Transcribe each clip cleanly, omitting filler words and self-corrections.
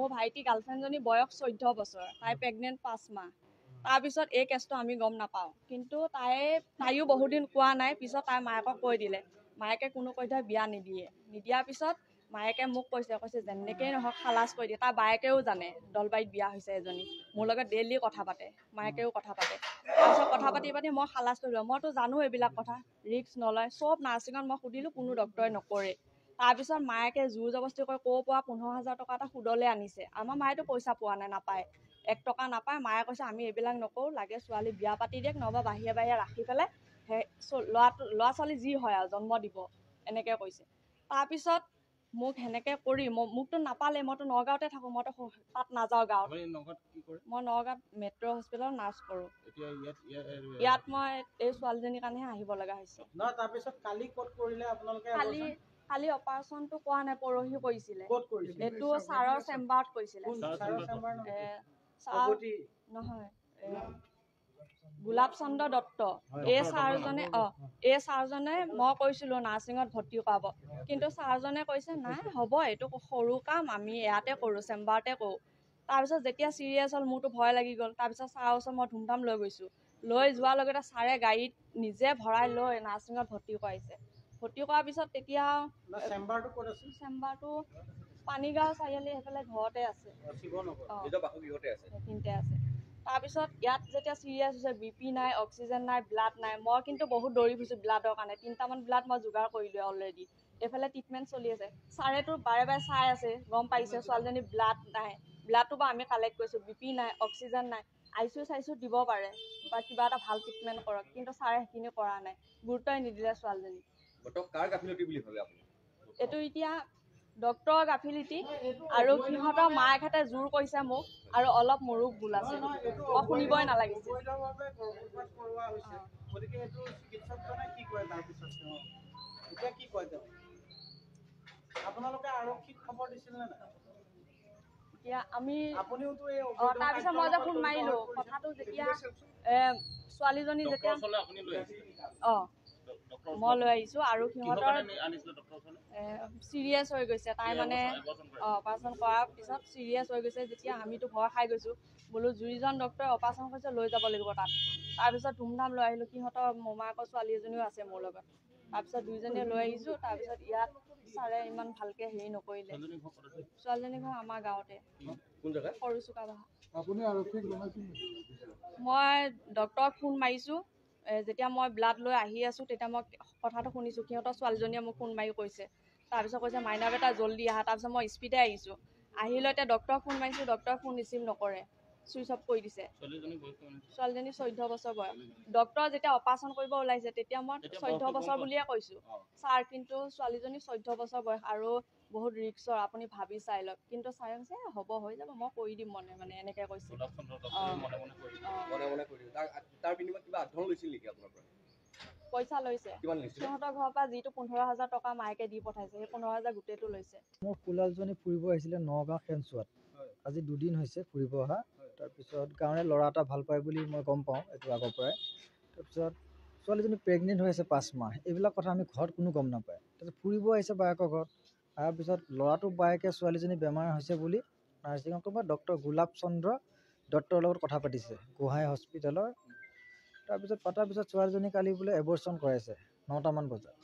মোৰ ভাইটি গাৰ্লফ্ৰেণ্ডজনী বয়স 14 বছৰ, তাই প্ৰেগনেণ্ট 5 মাহ। তাৰপিছত এই কেছটো আমি গম নাপাওঁ, কিন্তু তাইও বহুদিন কোৱা নাই। পিছত তাই মায়েকক কৈ দিলে, মায়েকে কোনো পধ্যে বিয়া নিদিয়াৰ পিছত মায়েকে মোক কৈছে যেনেকেই নহওক খালাচ কৰি দিয়ে। তাৰ বায়েকেও জানে দলবাৰীত বিয়া হৈছে এজনী, মোৰ লগত ডেইলি কথা পাতে, মায়েকেও কথা পাতে। তাৰপিছত কথা পাতি মই খালাচ কৰিলোঁ। মইতো জানো এইবিলাক কথা, ৰিস্ক নলয়। চব নাৰ্ছিঙত মই সুধিলোঁ, কোনো ডক্টৰে নকৰে। তাৰপিছত মায়েকে জোৰ জবস্তি কৰি ক'ৰ পৰা 15,000 টকা এটা সুদলৈ আনিছে। আমাৰ মায়েতো পইচা পোৱা নাই, নাপায়, 1 টকা নাপায়। মায়ে কৈছে আমি এইবিলাক নকৰোঁ, লাগে ছোৱালী বিয়া পাতি দিয়ক, নহ'বা বাহিৰে ৰাখি পেলাই সেই ল'ৰা ছোৱালী যি হয় আৰু জন্ম দিব, এনেকৈ কৈছে। তাৰপিছত মোক সেনেকৈ কৰি মোকতো নাপালে, মইতো নগাঁৱতে থাকোঁ, মইতো তাত নাযাওঁ গাঁৱত। মই নগাঁৱত মেট্ৰ' হস্পিটেলত নাৰ্ছ কৰোঁ। ইয়াত মই এই ছোৱালীজনীৰ কাৰণেহে আহিব লগা হৈছে। তাৰপিছত কালি ক'ত কৰিলে আপোনালোকে? কালি অপাৰেশ্যনটো কৰা নাই, পৰহি কৰিছিলে। এইটো ছাৰৰ চেম্বাৰত কৰিছিলে। নহয়, গোলাপ চন্দ্ৰ দত্ত। এই ছাৰজনে মই কৈছিলোঁ নাৰ্ছিঙত ভৰ্তি কৰাব, কিন্তু ছাৰজনে কৈছে নাই হ'ব, এইটো সৰু কাম, আমি ইয়াতে কৰোঁ, চেম্বাৰতে কৰোঁ। তাৰপিছত যেতিয়া চিৰিয়াছ হ'ল, মোৰতো ভয় লাগি গ'ল। তাৰপিছত ছাৰৰ ওচৰত মই ধুমধাম লৈ গৈছোঁ। লৈ যোৱাৰ লগতে ছাৰে গাড়ীত নিজে ভৰাই লৈ নাৰ্ছিঙত ভৰ্তি কৰাইছে। ভৰ্তি কৰাৰ পিছত তেতিয়া চেম্বাৰটো পানীগাঁও চাৰিআলি সেইফালে ঘৰতে আছে, সেইখিনিতে আছে। তাৰপিছত ইয়াত যেতিয়া চিৰিয়াছ হৈছে, BP নাই, অক্সিজেন নাই, ব্লাড নাই। মই কিন্তু বহুত দৌৰি ফুৰিছোঁ ব্লাডৰ কাৰণে, 3টামান ব্লাড মই যোগাৰ কৰিলোঁ অলৰেডি। এইফালে ট্ৰিটমেণ্ট চলি আছে। ছাৰেতো বাৰে চাই আছে, গম পাইছে ছোৱালীজনী ব্লাড নাই। ব্লাডটো বাৰু আমি কালেক্ট কৰিছোঁ, BP নাই, অক্সিজেন নাই। ICU দিব পাৰে বা কিবা এটা ভাল ট্ৰিটমেণ্ট কৰক, কিন্তু ছাৰে সেইখিনি কৰা নাই, গুৰুত্বই নিদিলে ছোৱালীজনী। এইটো এতিয়া ডক্টৰৰ গাফিলতি আৰু সিহঁতৰ মাকহঁতে জোৰ কৰিছে মোক, আৰু অলপ মোৰো ভুল আছে, মই শুনিবই নালাগিছিল। এতিয়া আমি তাৰপিছত মই যে ফোন মাৰিলোঁ, কথাটো যেতিয়া ছোৱালীজনী যেতিয়া মই লৈ আহিছোঁ, আৰু সিহঁতৰ চিৰিয়াছ হৈ গৈছে। তাই মানে অপাৰেশ্যন কৰাৰ পিছত চিৰিয়াছ হৈ গৈছে যেতিয়া, আমিতো ভয় খাই গৈছোঁ। বোলো যিজন ডক্টৰে অপাৰেশ্যন কৰিছে লৈ যাব লাগিব তাত। তাৰপিছত ধুমধাম লৈ আহিলোঁ। সিহঁতৰ মোমায়েকৰ ছোৱালী এজনীও আছে মোৰ লগত। তাৰপিছত দুইজনীয়ে লৈ আহিছোঁ। তাৰপিছত ইয়াত ছাৰে ইমান ভালকৈ হেৰি নকৰিলে। ছোৱালীজনীৰ ঘৰ আমাৰ গাঁৱতে, সৰু চুকাবাহা। মই ডক্টৰক ফোন মাৰিছোঁ। যেতিয়া মই ব্লাড লৈ আহি আছোঁ, তেতিয়া মই কথাটো শুনিছোঁ, সিহঁতৰ ছোৱালীজনীয়ে মোক ফোন মাৰি কৈছে। তাৰপিছত কৈছে মাইনা বেটা জল্দি আহা। তাৰপিছত মই স্পীডে আহিছোঁ। আহি লৈ এতিয়া ডক্টৰক ফোন মাৰিছোঁ, ডক্টৰে ফোন ৰিচিভ নকৰে, চুইচ অফ কৰি দিছে। ছোৱালীজনী 14 বছৰ বয়স। ডক্টৰ যেতিয়া অপাৰেশ্যন কৰিব ওলাইছে, তেতিয়া মই 14 বছৰ বুলিয়ে কৈছোঁ ছাৰ, কিন্তু ছোৱালীজনী 14 বছৰ বয়স আৰু বহুত ৰিক্সৰ, আপুনি ভাবি চাই লওক। কিন্তু ছাৰে কৈছে হ'ব, হৈ যাব, মই কৰি দিম মনে এনেকৈ কৈছে। পইচা লৈছে, সিহঁতৰ ঘৰৰ পৰা যিটো 15,000 টকা মায়েকে দি পঠাইছে, সেই 15,000 গোটেইটো লৈছে। মোৰ ফুলালজনী ফুৰিব আহিছিলে নগাঁও খেনচুৱাত, আজি 2 দিন হৈছে ফুৰিব অহা। তাৰপিছত গাঁৱৰে ল'ৰা এটা ভাল পায় বুলি মই গম পাওঁ, এইটো আগৰ পৰাই। তাৰপিছত ছোৱালীজনী প্ৰেগনেণ্ট হৈ আছে 5 মাহ। এইবিলাক কথা আমি ঘৰত কোনো গম নাপায়। তাৰপিছত ফুৰিব আহিছে বায়েকৰ ঘৰত। তাৰপিছত ল'ৰাটো বায়েকে ছোৱালীজনী বেমাৰ হৈছে বুলি নাৰ্ছিঙত বা ডক্টৰ গোলাপ চন্দ্ৰ দত্তৰ লগত কথা পাতিছে, গোহাঁই হস্পিটেলৰ। তাৰপিছত পতাৰ পিছত ছোৱালীজনী কালি বোলে এবৰ্চন কৰাইছে 9টামান বজাত।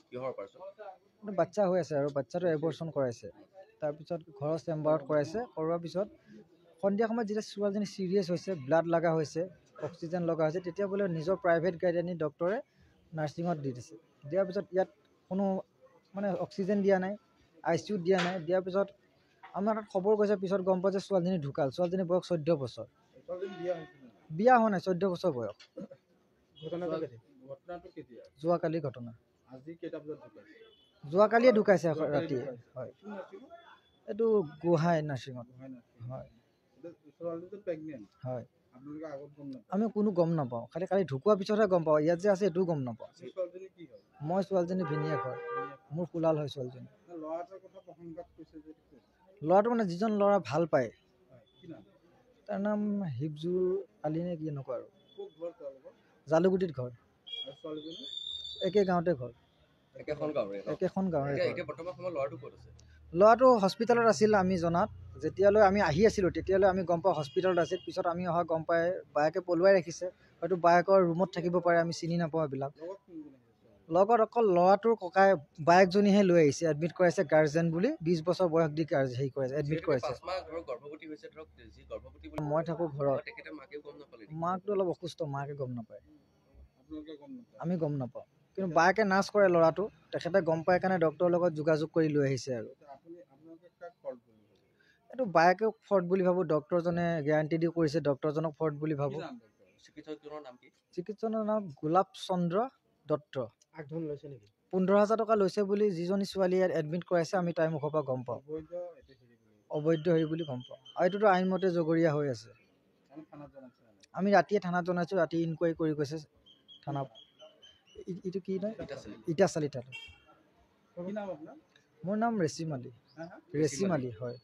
বাচ্চা হৈ আছে আৰু বাচ্চাটো এবৰ্চন কৰাইছে। তাৰপিছত ঘৰৰ চেম্বাৰত কৰাইছে। কৰোৱাৰ পিছত সন্ধিয়া সময়ত যেতিয়া ছোৱালীজনী চিৰিয়াছ হৈছে, ব্লাড লগা হৈছে, অক্সিজেন লগা হৈছে, তেতিয়া বোলে নিজৰ প্ৰাইভেট গাড়ী আনি ডক্টৰে নাৰ্ছিঙত দি দিছে। দিয়াৰ পিছত ইয়াত কোনো মানে অক্সিজেন দিয়া নাই, ICUত দিয়া নাই। দিয়াৰ পিছত আমাৰ তাত খবৰ গৈছে, পিছত গম পাইছে ছোৱালীজনী ঢুকাল। ছোৱালীজনী বয়স 14 বছৰ। বিয়া হোৱা নাই, 14 বছৰ বয়স। যোৱাকালি ঘটনা। যোৱাকালিয়ে ঢুকাইছে ৰাতি। হয়, এইটো গোহাঁই নাৰ্ছিঙত। হয়, হয়। আমি কোনো গম নাপাওঁ, খালি কালি ঢুকোৱাৰ পিছতহে গম পাওঁ। ইয়াত যে আছে এইটোও গম নাপাওঁ। মই ছোৱালীজনী ভিনীয়েক হয়, মোৰ কুলাল হয় ছোৱালীজনী। ল'ৰাটো মানে যিজন ল'ৰা ভাল পায়, তাৰ নাম হিফজুল আলী নে কি এনেকুৱা আৰু। জালুগুটিত ঘৰ, একে গাঁৱতে ঘৰ, একেখন গাঁৱৰে ঘৰ। ল'ৰাটো হস্পিটেলত আছিল আমি জনাত। যেতিয়ালৈ আমি আহি আছিলোঁ তেতিয়ালৈ আমি গম পাওঁ হস্পিটেলত আছিল। পিছত আমি অহা গম পাই বায়েকে পলুৱাই ৰাখিছে। হয়তো বায়েকৰ ৰুমত থাকিব পাৰে, আমি চিনি নাপাওঁ এইবিলাক। লগত অকল ল'ৰাটোৰ ককাই বায়েকজনীহে লৈ আহিছে, এডমিট কৰাইছে গাৰ্জেন বুলি। 20 বছৰ বয়স দি হেৰি কৰাইছে, এডমিট কৰাইছে। মই থাকোঁ ঘৰত। মাকটো অলপ অসুস্থ, মাকে গম নাপায়, আমি গম নাপাওঁ। কিন্তু বায়েকে নাৰ্ছ কৰে ল'ৰাটো, তেখেতে গম পাই কাৰণে ডক্টৰৰ লগত যোগাযোগ কৰি লৈ আহিছে। আৰু এইটো বায়েকে ফৰ্ট বুলি ভাবোঁ, ডক্টৰজনে গেৰাণ্টি দি কৰিছে, ডক্টৰজনক ফৰ্ট বুলি ভাবোঁ। চিকিৎসকৰ নাম গোলাপ চন্দ্ৰ দত্ত। 15,000 টকা লৈছে বুলি যিজনী ছোৱালীয়ে এডমিট কৰাইছে, আমি তাইৰ মুখৰ পৰা গম পাওঁ। অবৈধ হেৰি বুলি গম পাওঁ। আৰু এইটোতো আইনমতে জগৰীয়া হৈ আছে। আমি ৰাতিয়ে থানাত জনাইছোঁ, ৰাতি ইনকুৱাৰী কৰি গৈছে থানা। এইটো কি নাই, ইটাচালি থানা। মোৰ নাম ৰেচিম আলী। ৰেচিম আলী, হয়।